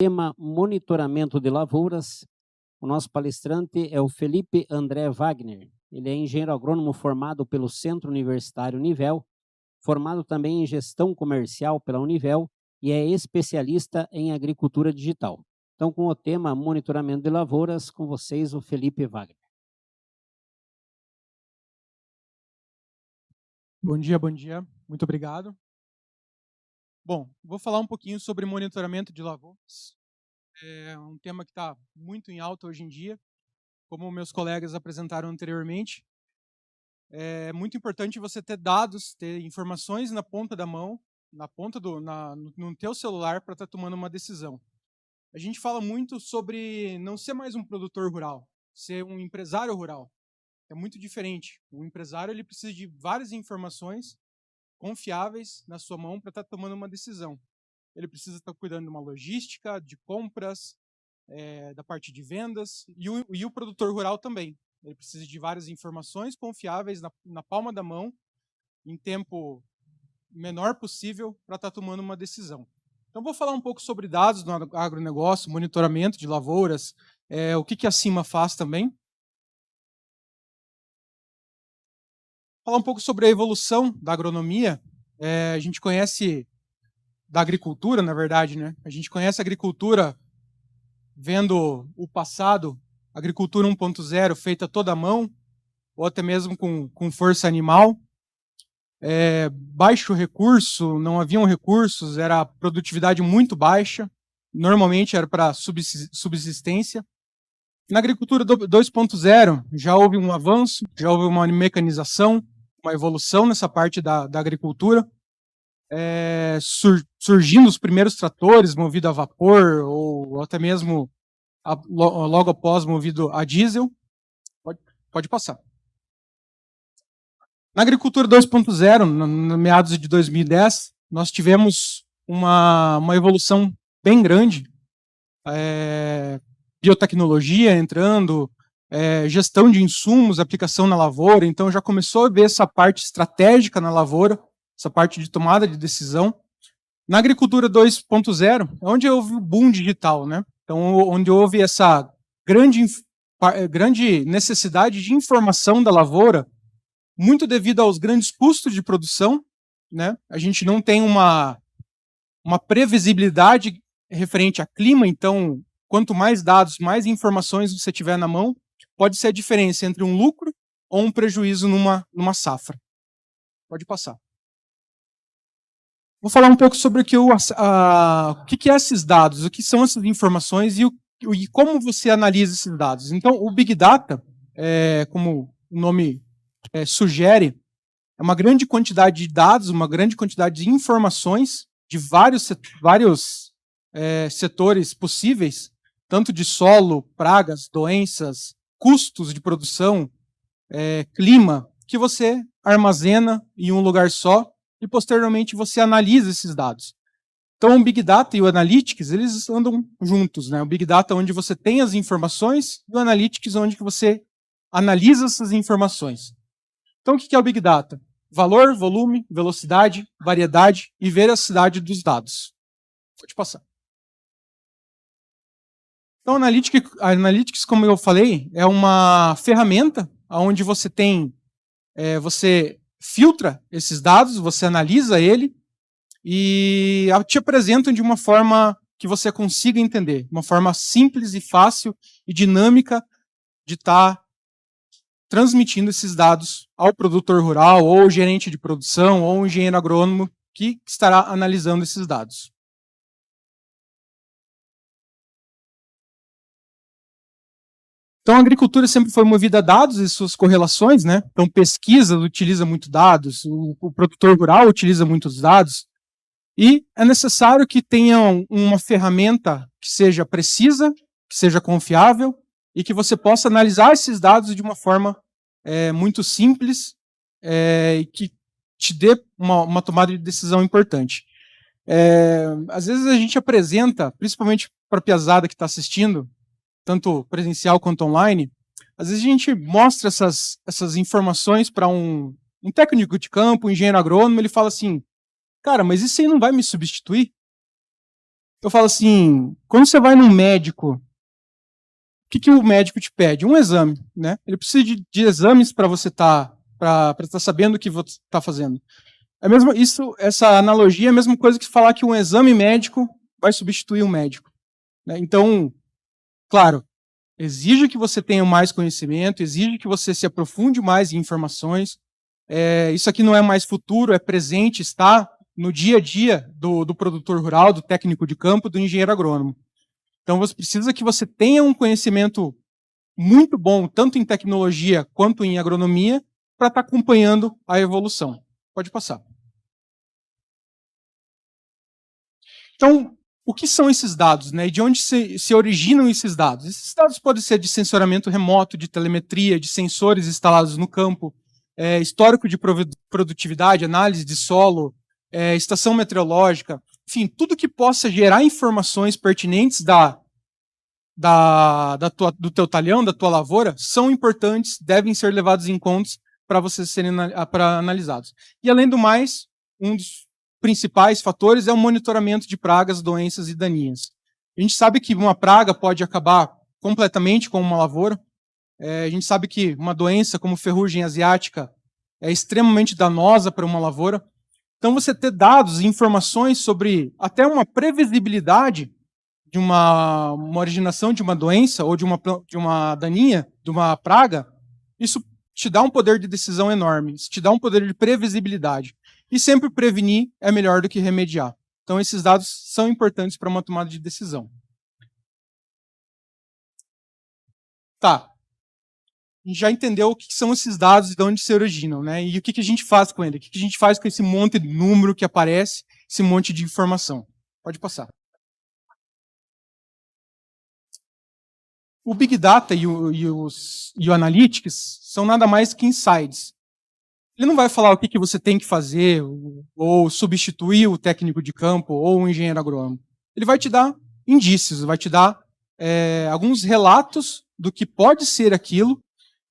Tema monitoramento de lavouras. O nosso palestrante é o Felipe André Wagner. Ele é engenheiro agrônomo formado pelo Centro Universitário Univel, formado também em gestão comercial pela Univel e é especialista em agricultura digital. Então, com o tema monitoramento de lavouras, com vocês o Felipe Wagner. Bom dia, muito obrigado. Bom, vou falar um pouquinho sobre monitoramento de lavouras. É um tema que está muito em alta hoje em dia, como meus colegas apresentaram anteriormente. É muito importante você ter dados, ter informações na ponta da mão, no teu celular para estar tomando uma decisão. A gente fala muito sobre não ser mais um produtor rural, ser um empresário rural. É muito diferente. O empresário ele precisa de várias informações confiáveis na sua mão para estar tomando uma decisão. Ele precisa estar cuidando de uma logística, de compras, da parte de vendas, e o produtor rural também. Ele precisa de várias informações confiáveis na palma da mão, em tempo menor possível, para estar tomando uma decisão. Então, vou falar um pouco sobre dados no agronegócio, monitoramento de lavouras, o que a CIMA faz também. Falar um pouco sobre a evolução da agronomia. A gente conhece da agricultura, na verdade, né? A gente conhece a agricultura vendo o passado, agricultura 1.0 feita toda à mão, ou até mesmo com força animal. Baixo recurso, não haviam recursos, era produtividade muito baixa, normalmente era para subsistência. Na agricultura 2.0 já houve um avanço, já houve uma mecanização, uma evolução nessa parte da agricultura, surgindo os primeiros tratores movidos a vapor, ou até mesmo logo após movido a diesel. Pode passar. Na agricultura 2.0, no meados de 2010, nós tivemos uma evolução bem grande, biotecnologia entrando, gestão de insumos, aplicação na lavoura, então já começou a ver essa parte estratégica na lavoura, essa parte de tomada de decisão. Na agricultura 2.0, é onde houve o boom digital, né? Então, onde houve essa grande necessidade de informação da lavoura, muito devido aos grandes custos de produção, né? A gente não tem uma previsibilidade referente a clima, então, quanto mais dados, mais informações você tiver na mão, pode ser a diferença entre um lucro ou um prejuízo numa safra. Pode passar. Vou falar um pouco sobre o que é esses dados, o que são essas informações e como você analisa esses dados. Então, o Big Data, como o nome sugere, é uma grande quantidade de dados, uma grande quantidade de informações de vários setores possíveis, tanto de solo, pragas, doenças, custos de produção, clima, que você armazena em um lugar só e posteriormente você analisa esses dados. Então o Big Data e o Analytics, eles andam juntos, né? O Big Data é onde você tem as informações e o Analytics é onde você analisa essas informações. Então o que é o Big Data? Valor, volume, velocidade, variedade e veracidade dos dados. Pode passar. Então a Analytics, como eu falei, é uma ferramenta onde você você filtra esses dados, você analisa ele e te apresentam de uma forma que você consiga entender, uma forma simples e fácil e dinâmica de estar transmitindo esses dados ao produtor rural, ou ao gerente de produção, ou ao engenheiro agrônomo que estará analisando esses dados. Então, a agricultura sempre foi movida a dados e suas correlações, né? Então, pesquisa utiliza muito dados, o produtor rural utiliza muitos dados, e é necessário que tenham uma ferramenta que seja precisa, que seja confiável, e que você possa analisar esses dados de uma forma muito simples e que te dê uma tomada de decisão importante. Às vezes a gente apresenta, principalmente para a piazada que está assistindo, tanto presencial quanto online, às vezes a gente mostra essas informações para um técnico de campo, um engenheiro agrônomo, ele fala assim, cara, mas isso aí não vai me substituir? Eu falo assim, quando você vai num médico, o que o médico te pede? Um exame, né? Ele precisa de exames para você estar sabendo o que você está fazendo. Essa analogia é a mesma coisa que falar que um exame médico vai substituir um médico, né? Então, claro, exige que você tenha mais conhecimento, exige que você se aprofunde mais em informações. Isso aqui não é mais futuro, é presente, está no dia a dia do produtor rural, do técnico de campo, do engenheiro agrônomo. Então, você precisa que você tenha um conhecimento muito bom, tanto em tecnologia quanto em agronomia, para estar acompanhando a evolução. Pode passar. Então, o que são esses dados, né? E de onde se originam esses dados? Esses dados podem ser de sensoramento remoto, de telemetria, de sensores instalados no campo, histórico de produtividade, análise de solo, estação meteorológica, enfim, tudo que possa gerar informações pertinentes do teu talhão, da tua lavoura, são importantes, devem ser levados em conta para vocês serem analisados. E, além do mais, um dos principais fatores é o monitoramento de pragas, doenças e daninhas. A gente sabe que uma praga pode acabar completamente com uma lavoura. A gente sabe que uma doença como ferrugem asiática é extremamente danosa para uma lavoura. Então, você ter dados e informações sobre até uma previsibilidade de uma originação de uma doença ou de uma daninha, de uma praga, isso te dá um poder de decisão enorme, isso te dá um poder de previsibilidade. E sempre prevenir é melhor do que remediar. Então, esses dados são importantes para uma tomada de decisão. Tá. A gente já entendeu o que são esses dados e de onde se originam, né? E o que a gente faz com ele? O que a gente faz com esse monte de número que aparece, esse monte de informação? Pode passar. O Big Data e o Analytics são nada mais que insights. Ele não vai falar o que você tem que fazer, ou substituir o técnico de campo, ou o engenheiro agrônomo. Ele vai te dar indícios, vai te dar alguns relatos do que pode ser aquilo,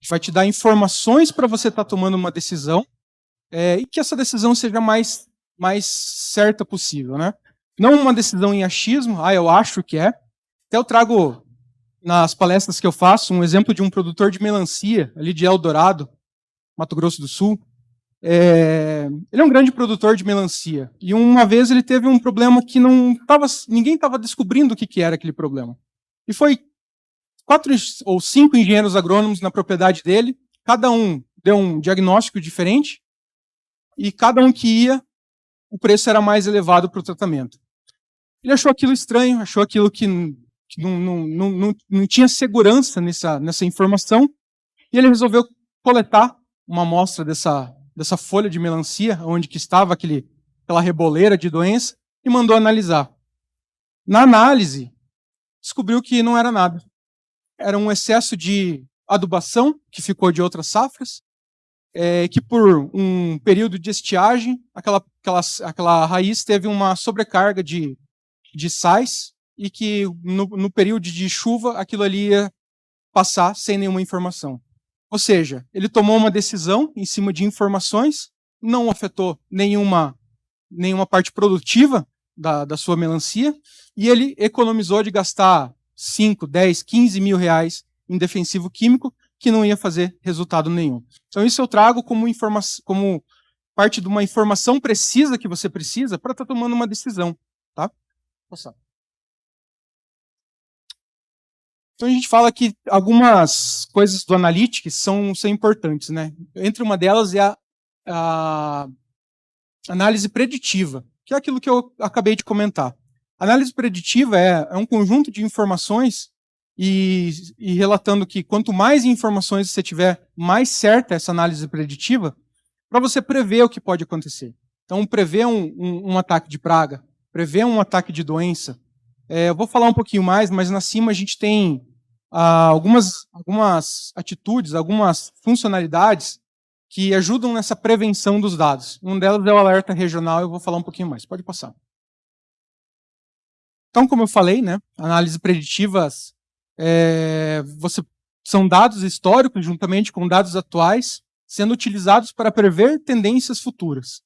vai te dar informações para você estar tomando uma decisão, e que essa decisão seja mais certa possível, né? Não uma decisão em achismo, eu acho que é. Até eu trago, nas palestras que eu faço, um exemplo de um produtor de melancia, ali de Eldorado, Mato Grosso do Sul. Ele é um grande produtor de melancia. E uma vez ele teve um problema que ninguém estava descobrindo o que era aquele problema. E foi 4 ou 5 engenheiros agrônomos na propriedade dele, cada um deu um diagnóstico diferente, e cada um que ia, o preço era mais elevado para o tratamento. Ele achou aquilo estranho, achou aquilo que não tinha segurança nessa informação, e ele resolveu coletar uma amostra dessa folha de melancia, onde que estava aquela reboleira de doença, e mandou analisar. Na análise, descobriu que não era nada. Era um excesso de adubação, que ficou de outras safras, que por um período de estiagem, aquela raiz teve uma sobrecarga de sais, e que no período de chuva, aquilo ali ia passar sem nenhuma informação. Ou seja, ele tomou uma decisão em cima de informações, não afetou nenhuma parte produtiva da sua melancia, e ele economizou de gastar 5, 10, 15 mil reais em defensivo químico, que não ia fazer resultado nenhum. Então isso eu trago como parte de uma informação precisa que você precisa para estar tomando uma decisão. Tá? Passar. Então a gente fala que algumas coisas do Analytics são importantes, né? Entre uma delas é a análise preditiva, que é aquilo que eu acabei de comentar. A análise preditiva é um conjunto de informações e relatando que quanto mais informações você tiver, mais certa essa análise preditiva, para você prever o que pode acontecer. Então, prever um ataque de praga, prever um ataque de doença. Eu vou falar um pouquinho mais, mas na cima a gente tem algumas atitudes, algumas funcionalidades que ajudam nessa prevenção dos dados. Um delas é o alerta regional, eu vou falar um pouquinho mais. Pode passar. Então, como eu falei, né, análises preditivas são dados históricos juntamente com dados atuais, sendo utilizados para prever tendências futuras.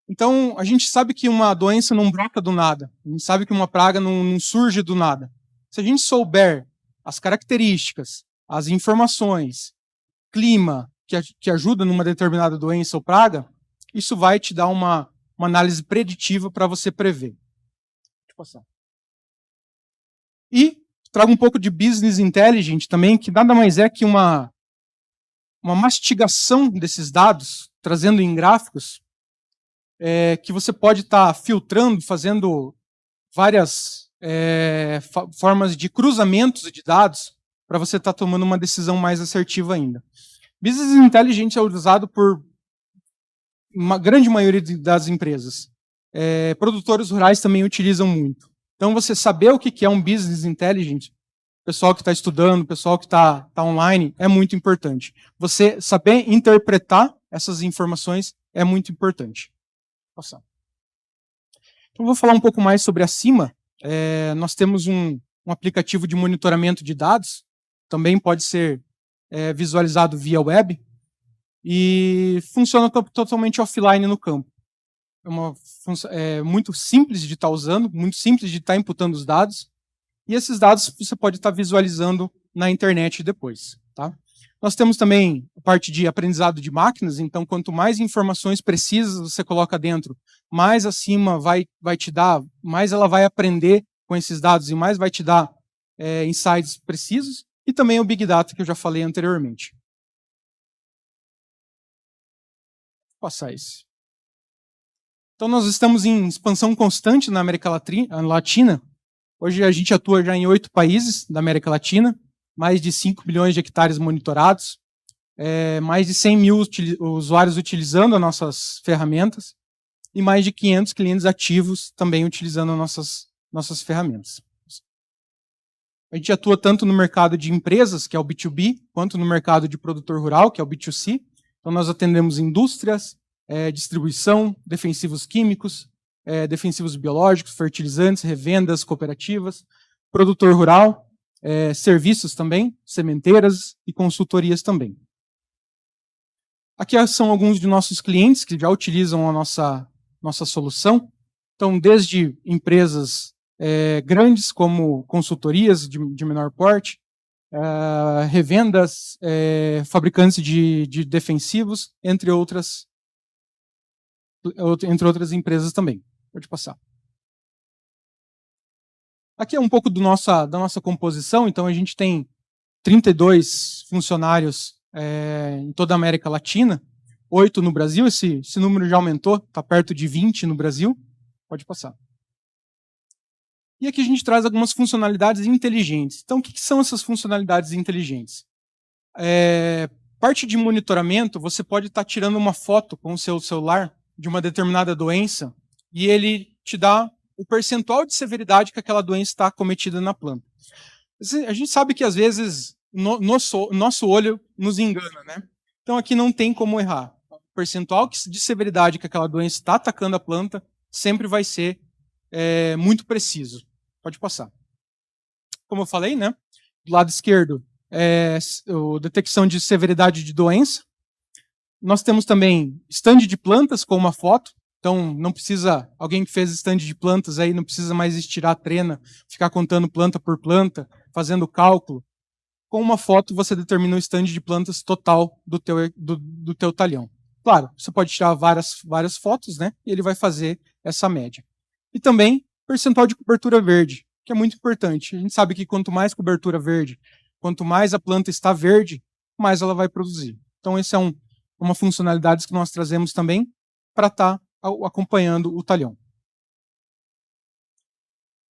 Então, a gente sabe que uma doença não brota do nada. A gente sabe que uma praga não surge do nada. Se a gente souber as características, as informações, clima que ajuda numa determinada doença ou praga, isso vai te dar uma análise preditiva para você prever. Deixa eu passar. E trago um pouco de business intelligence também, que nada mais é que uma mastigação desses dados, trazendo em gráficos, que você pode estar filtrando, fazendo várias formas de cruzamentos de dados para você estar tomando uma decisão mais assertiva ainda. Business Intelligence é usado por uma grande maioria das empresas. Produtores rurais também utilizam muito. Então, você saber o que é um Business Intelligence, o pessoal que está estudando, o pessoal que está online, é muito importante. Você saber interpretar essas informações é muito importante. Passar. Então, vou falar um pouco mais sobre a Cima. Nós temos um aplicativo de monitoramento de dados, também pode ser visualizado via web, e funciona totalmente offline no campo. É muito simples de estar usando, muito simples de estar imputando os dados, e esses dados você pode estar visualizando na internet depois. Tá? Nós temos também a parte de aprendizado de máquinas, então quanto mais informações precisas você coloca dentro, mais a Cima vai te dar, mais ela vai aprender com esses dados e mais vai te dar insights precisos, e também o Big Data, que eu já falei anteriormente. Vou passar isso. Então nós estamos em expansão constante na América Latina. Hoje a gente atua já em 8 países da América Latina, mais de 5 milhões de hectares monitorados, mais de 100 mil usuários utilizando as nossas ferramentas e mais de 500 clientes ativos também utilizando as nossas ferramentas. A gente atua tanto no mercado de empresas, que é o B2B, quanto no mercado de produtor rural, que é o B2C. Então nós atendemos indústrias, distribuição, defensivos químicos, defensivos biológicos, fertilizantes, revendas, cooperativas, produtor rural, serviços também, sementeiras e consultorias também. Aqui são alguns de nossos clientes que já utilizam a nossa solução. Então, desde empresas grandes, como consultorias de menor porte, revendas, fabricantes de defensivos, entre outras empresas também. Pode passar. Aqui é um pouco da nossa composição. Então, a gente tem 32 funcionários em toda a América Latina, 8 no Brasil. Esse número já aumentou, está perto de 20 no Brasil. Pode passar. E aqui a gente traz algumas funcionalidades inteligentes. Então, o que são essas funcionalidades inteligentes? Parte de monitoramento, você pode estar tirando uma foto com o seu celular de uma determinada doença e ele te dá o percentual de severidade que aquela doença está acometida na planta. A gente sabe que, às vezes, nosso olho nos engana, né? Então, aqui não tem como errar. O percentual de severidade que aquela doença está atacando a planta sempre vai ser muito preciso. Pode passar. Como eu falei, né? Do lado esquerdo, a detecção de severidade de doença. Nós temos também stand de plantas com uma foto. Então, não precisa, alguém que fez stand de plantas aí, não precisa mais estirar a trena, ficar contando planta por planta, fazendo cálculo. Com uma foto, você determina o stand de plantas total do teu talhão. Claro, você pode tirar várias fotos, né? E ele vai fazer essa média. E também percentual de cobertura verde, que é muito importante. A gente sabe que quanto mais cobertura verde, quanto mais a planta está verde, mais ela vai produzir. Então, essa é uma funcionalidade que nós trazemos também para estar acompanhando o talhão.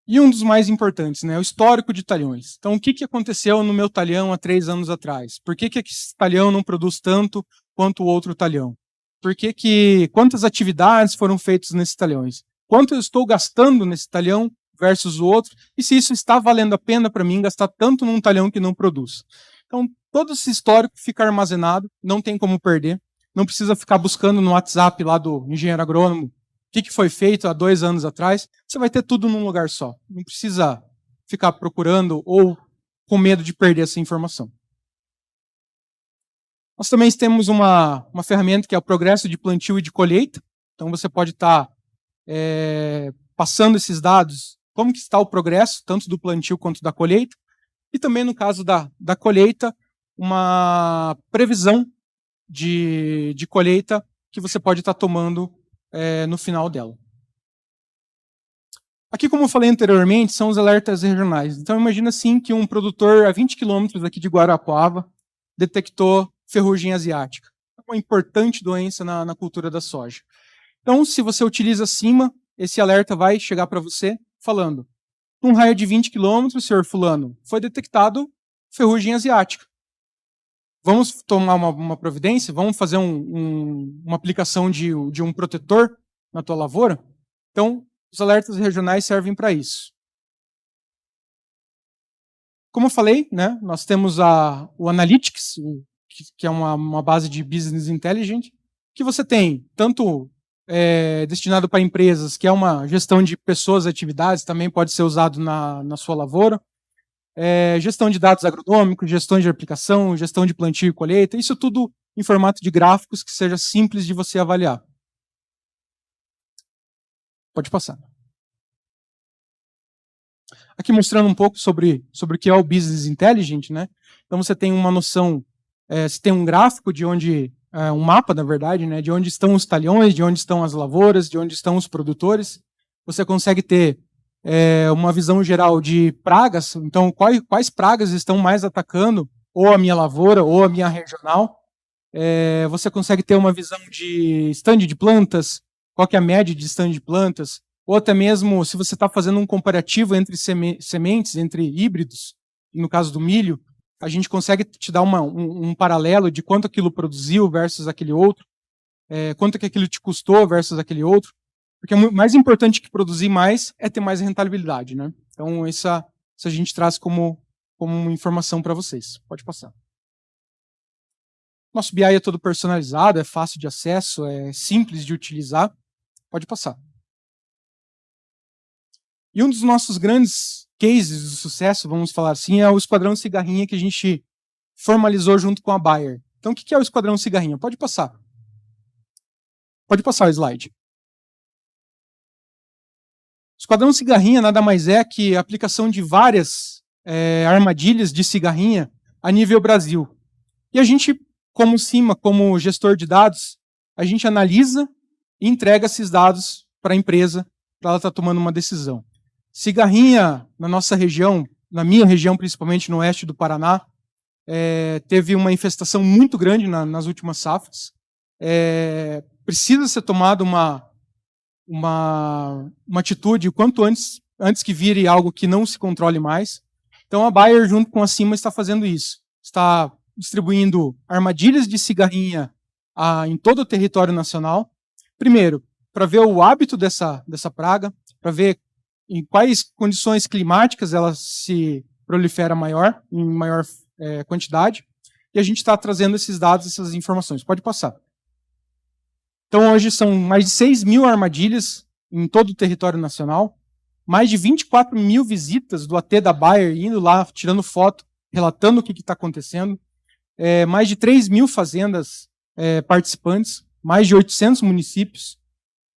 E um dos mais importantes, né, o histórico de talhões. Então, o que aconteceu no meu talhão há 3 anos atrás? Por que esse talhão não produz tanto quanto o outro talhão? Quantas atividades foram feitas nesses talhões? Quanto eu estou gastando nesse talhão versus o outro? E se isso está valendo a pena para mim gastar tanto num talhão que não produz? Então, todo esse histórico fica armazenado, não tem como perder. Não precisa ficar buscando no WhatsApp lá do engenheiro agrônomo o que foi feito há 2 anos atrás. Você vai ter tudo num lugar só. Não precisa ficar procurando ou com medo de perder essa informação. Nós também temos uma ferramenta que é o progresso de plantio e de colheita. Então, você pode estar passando esses dados, como que está o progresso, tanto do plantio quanto da colheita, e também, no caso da colheita, uma previsão de colheita que você pode estar tomando no final dela. Aqui, como eu falei anteriormente, são os alertas regionais. Então, imagina assim que um produtor a 20 quilômetros aqui de Guarapuava detectou ferrugem asiática, uma importante doença na cultura da soja. Então, se você utiliza acima, esse alerta vai chegar para você falando: num raio de 20 quilômetros, senhor fulano, foi detectado ferrugem asiática. Vamos tomar uma providência? Vamos fazer uma aplicação de um protetor na tua lavoura? Então, os alertas regionais servem para isso. Como eu falei, né, nós temos o Analytics, que é uma base de Business Intelligence, que você tem tanto destinado para empresas, que é uma gestão de pessoas e atividades, também pode ser usado na sua lavoura. Gestão de dados agronômicos, gestão de aplicação, gestão de plantio e colheita, isso tudo em formato de gráficos que seja simples de você avaliar. Pode passar. Aqui mostrando um pouco sobre o que é o Business Intelligence, né? Então você tem uma noção, você tem um gráfico de onde, um mapa, na verdade, né? De onde estão os talhões, de onde estão as lavouras, de onde estão os produtores. Você consegue ter uma visão geral de pragas, então quais pragas estão mais atacando ou a minha lavoura ou a minha regional. Você consegue ter uma visão de stand de plantas, qual que é a média de stand de plantas, ou até mesmo se você está fazendo um comparativo entre sementes, entre híbridos, no caso do milho, a gente consegue te dar um paralelo de quanto aquilo produziu versus aquele outro, quanto que aquilo te custou versus aquele outro, porque mais importante que produzir mais é ter mais rentabilidade, né? Então, isso a gente traz como uma informação para vocês. Pode passar. Nosso BI é todo personalizado, é fácil de acesso, é simples de utilizar. Pode passar. E um dos nossos grandes cases de sucesso, vamos falar assim, é o Esquadrão Cigarrinha que a gente formalizou junto com a Bayer. Então, o que é o Esquadrão Cigarrinha? Pode passar. Pode passar o slide. O Esquadrão Cigarrinha nada mais é que a aplicação de várias armadilhas de cigarrinha a nível Brasil. E a gente, como gestor de dados, a gente analisa e entrega esses dados para a empresa para ela estar tomando uma decisão. Cigarrinha, na nossa região, na minha região, principalmente no oeste do Paraná, teve uma infestação muito grande nas últimas safras. Precisa ser tomada uma atitude o quanto antes que vire algo que não se controle mais. Então, a Bayer, junto com a Cima, está fazendo isso. Está distribuindo armadilhas de cigarrinha em todo o território nacional. Primeiro, para ver o hábito dessa praga, para ver em quais condições climáticas ela se prolifera em maior quantidade. E a gente está trazendo esses dados, essas informações. Pode passar. Então, hoje são mais de 6 mil armadilhas em todo o território nacional, mais de 24 mil visitas do AT da Bayer, indo lá, tirando foto, relatando o que está acontecendo, mais de 3 mil fazendas participantes, mais de 800 municípios,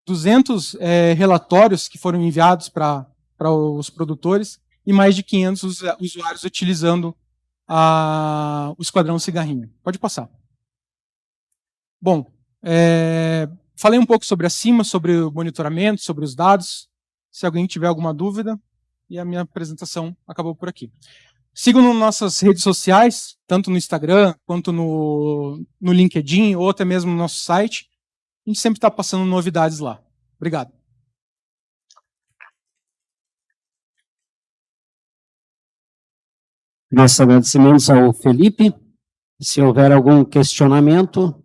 200 relatórios que foram enviados para os produtores e mais de 500 usuários utilizando o Esquadrão Cigarrinha. Pode passar. Bom, falei um pouco sobre a Cima, sobre o monitoramento, sobre os dados. Se alguém tiver alguma dúvida, e a minha apresentação acabou por aqui. Sigam nas nossas redes sociais, tanto no Instagram, quanto no LinkedIn, ou até mesmo no nosso site. A gente sempre está passando novidades lá. Obrigado. Nossos agradecimentos ao Felipe. Se houver algum questionamento,